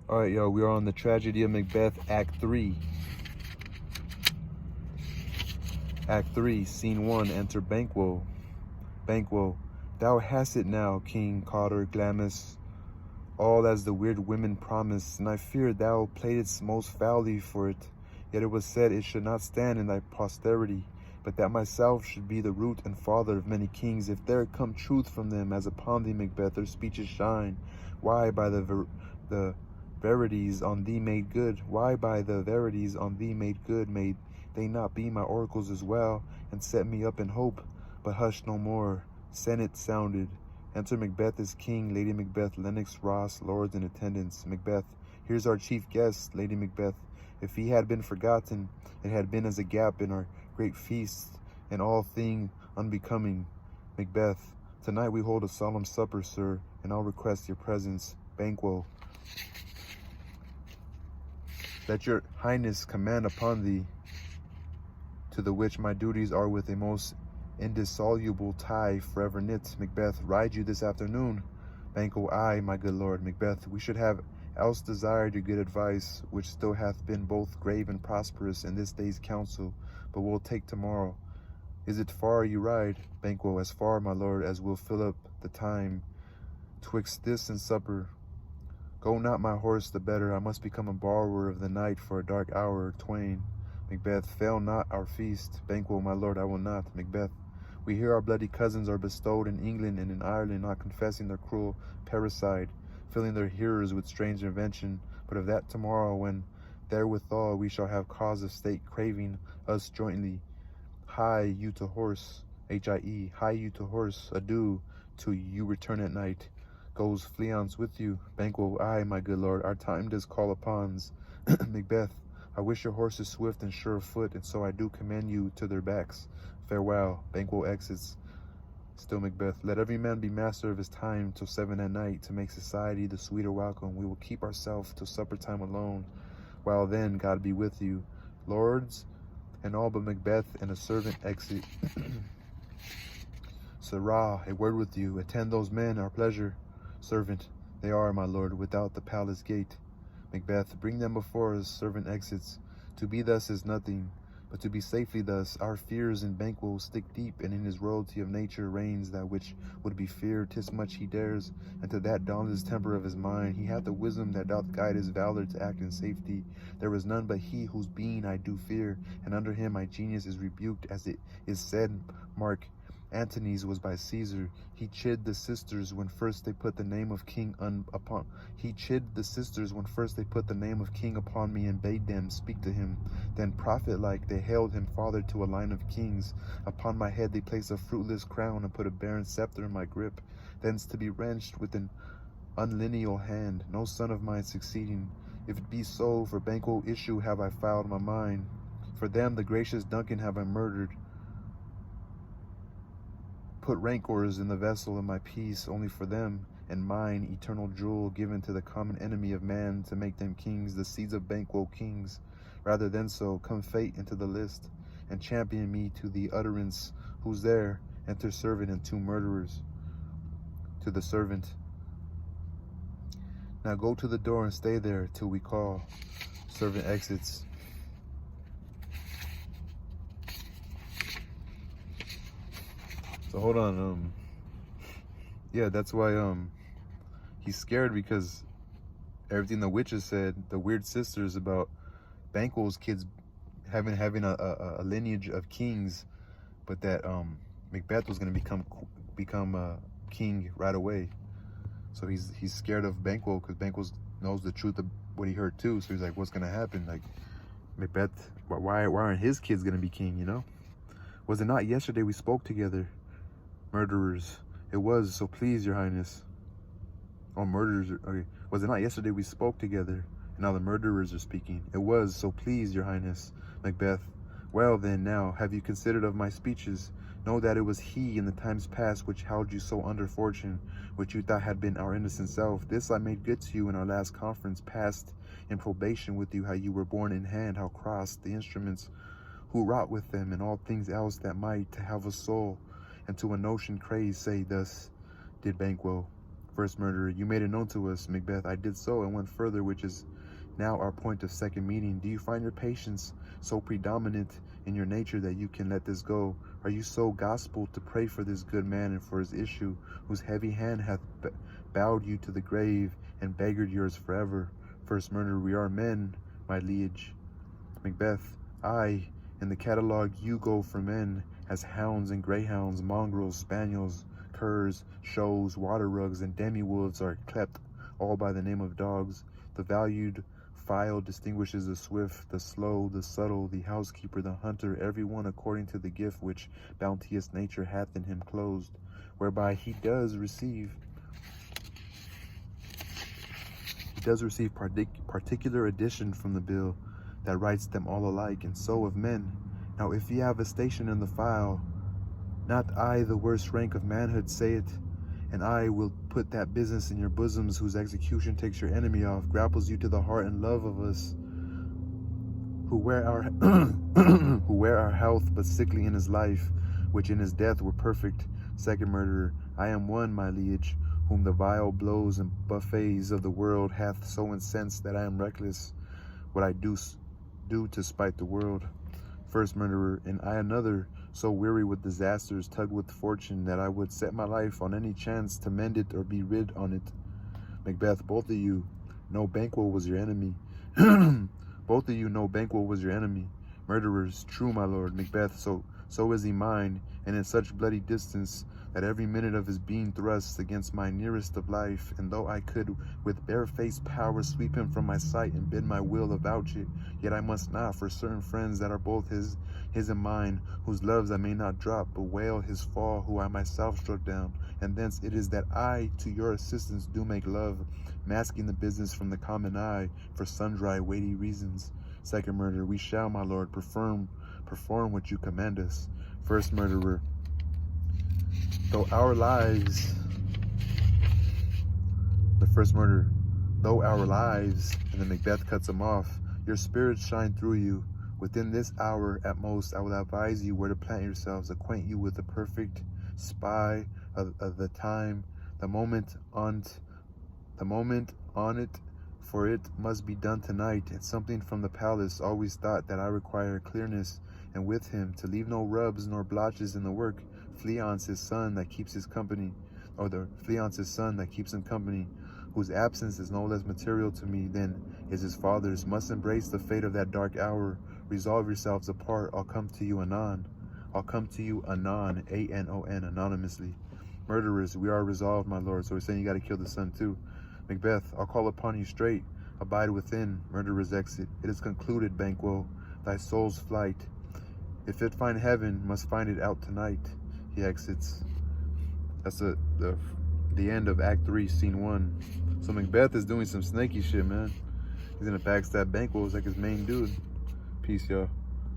All right, yo, we are on the tragedy of Macbeth, Act 3. Act 3, Scene 1, enter Banquo. Banquo, thou hast it now, King Cotter Glamis, all as the weird women promised, and I fear thou playedst most foully for it. Yet it was said it should not stand in thy posterity, but that myself should be the root and father of many kings. If there come truth from them, as upon thee, Macbeth, their speeches shine. Why by the verities on thee made good? Why by the verities on thee made good may they not be my oracles as well, and set me up in hope? But hush no more. Senate sounded. Enter Macbeth as king, Lady Macbeth, Lennox, Ross, lords in attendance. Macbeth, here's our chief guest, Lady Macbeth. If he had been forgotten, it had been as a gap in our great feast, and all thing unbecoming. Macbeth, tonight we hold a solemn supper, sir, and I'll request your presence. Banquo, let your highness command upon thee, to the which my duties are with a most indissoluble tie forever knit. Macbeth, ride you this afternoon? Banquo, aye, my good lord. Macbeth, we should have else desired your good advice, which still hath been both grave and prosperous in this day's council, but we'll take tomorrow. Is it far you ride? Banquo, as far, my lord, as will fill up the time twixt this and supper. Go not my horse the better, I must become a borrower of the night for a dark hour or twain. Macbeth, fail not our feast. Banquo, my lord, I will not. Macbeth, we hear our bloody cousins are bestowed in England and in Ireland, not confessing their cruel parricide, filling their hearers with strange invention. But of that tomorrow, when therewithal we shall have cause of state craving us jointly. Hie you to horse, H-I-E, hie you to horse, adieu, till you return at night. Goes Fleance with you? Banquo, aye, my good lord, our time does call upon's. Macbeth, I wish your horses swift and sure of foot, and so I do commend you to their backs. Farewell. Banquo exits. Still Macbeth, let every man be master of his time till 7 at night, to make society the sweeter welcome. We will keep ourselves till supper time alone. While then, God be with you. Lords, and all but Macbeth and a servant exit. Sirrah, a word with you. Attend those men, our pleasure. Servant, they are, my lord, without the palace gate. Macbeth, bring them before us. Servant exits. To be thus is nothing, but to be safely thus. Our fears in Banquo stick deep, and in his royalty of nature reigns that which would be feared. 'Tis much he dares, and to that dawns his temper of his mind. He hath the wisdom that doth guide his valor to act in safety. There is none but he whose being I do fear, and under him my genius is rebuked, as it is said, Mark Antony's was by Caesar. He chid the sisters when first they put the name of king upon me, and bade them speak to him. Then prophet-like they hailed him father to a line of kings. Upon my head they placed a fruitless crown, and put a barren scepter in my grip, thence to be wrenched with an unlineal hand, no son of mine succeeding. If it be so, for Banquo issue have I filed my mind. For them the gracious Duncan have I murdered, put rancors in the vessel of my peace, only for them and mine eternal jewel given to the common enemy of man, to make them kings, the seeds of Banquo kings. Rather than so, come fate into the list, and champion me to the utterance. Who's there? Enter servant and 2 murderers. To the servant, now go to the door and stay there till we call. Servant exits. So hold on, yeah, that's why he's scared, because everything the witches said, the weird sisters, about Banquo's kids having a lineage of kings, but that Macbeth was going to become king right away. So he's scared of Banquo, because Banquo knows the truth of what he heard too. So he's like, what's going to happen? Like, Macbeth, why aren't his kids going to be king, you know? Was it not yesterday we spoke together? Murderers. It was, so please, your highness. Oh, murderers. Okay. Was it not yesterday we spoke together, and now the murderers are speaking? It was, so please, your highness. Macbeth. Well then, now, have you considered of my speeches? Know that it was he in the times past which held you so under fortune, which you thought had been our innocent self. This I made good to you in our last conference, passed in probation with you, how you were borne in hand, how crossed the instruments who wrought with them, and all things else that might to have a soul, and to a notion crazed, say thus did Banquo. First murderer, you made it known to us, Macbeth. I did so and went further, which is now our point of second meeting. Do you find your patience so predominant in your nature that you can let this go? Are you so gospel to pray for this good man and for his issue, whose heavy hand hath bowed you to the grave and beggared yours forever? First murderer, we are men, my liege. Macbeth, I, in the catalogue you go for men, as hounds and greyhounds, mongrels, spaniels, curs, shows, water rugs, and demi-wolves are clept, all by the name of dogs. The valued file distinguishes the swift, the slow, the subtle, the housekeeper, the hunter, every one according to the gift which bounteous nature hath in him closed, whereby he does receive particular addition from the bill that writes them all alike, and so of men. Now if ye have a station in the file, not I the worst rank of manhood say it, and I will put that business in your bosoms whose execution takes your enemy off, grapples you to the heart and love of us, who wear our who wear our health but sickly in his life, which in his death were perfect. Second murderer, I am one, my liege, whom the vile blows and buffets of the world hath so incensed that I am reckless what I do to spite the world. First murderer, and I another, so weary with disasters, tug with fortune, that I would set my life on any chance to mend it or be rid on it. Macbeth, both of you know Banquo was your enemy. Both of you know Banquo was your enemy. Murderers, true, my lord. Macbeth, so is he mine, and in such bloody distance that every minute of his being thrusts against my nearest of life, and though I could with barefaced power sweep him from my sight and bid my will avouch it, yet I must not, for certain friends that are both his and mine, whose loves I may not drop, bewail his fall, who I myself struck down. And thence it is that I to your assistance do make love, masking the business from the common eye, for sundry weighty reasons. Second murderer, we shall, my lord, perform what you command us. First murderer, though our lives, the first murderer, though our lives, and then Macbeth cuts him off, your spirits shine through you. Within this hour at most, I will advise you where to plant yourselves, acquaint you with the perfect spy of the time, the moment on it, for it must be done tonight. And something from the palace always thought that I require clearness, and with him to leave no rubs nor blotches in the work. Fleance his son that keeps his company, or the Fleance his son that keeps him company, whose absence is no less material to me than is his father's, must embrace the fate of that dark hour. Resolve yourselves apart. I'll come to you anon. I'll come to you anon, A-N-O-N, anonymously. Murderers, we are resolved, my lord. So we're saying you got to kill the son too. Macbeth, I'll call upon you straight. Abide within. Murderers exit. It is concluded, Banquo, thy soul's flight. If it find heaven, must find it out tonight. He exits. That's the end of Act 3, Scene 1. So Macbeth is doing some snaky shit, man. He's gonna backstab Banquo. It's like his main dude. Peace, y'all.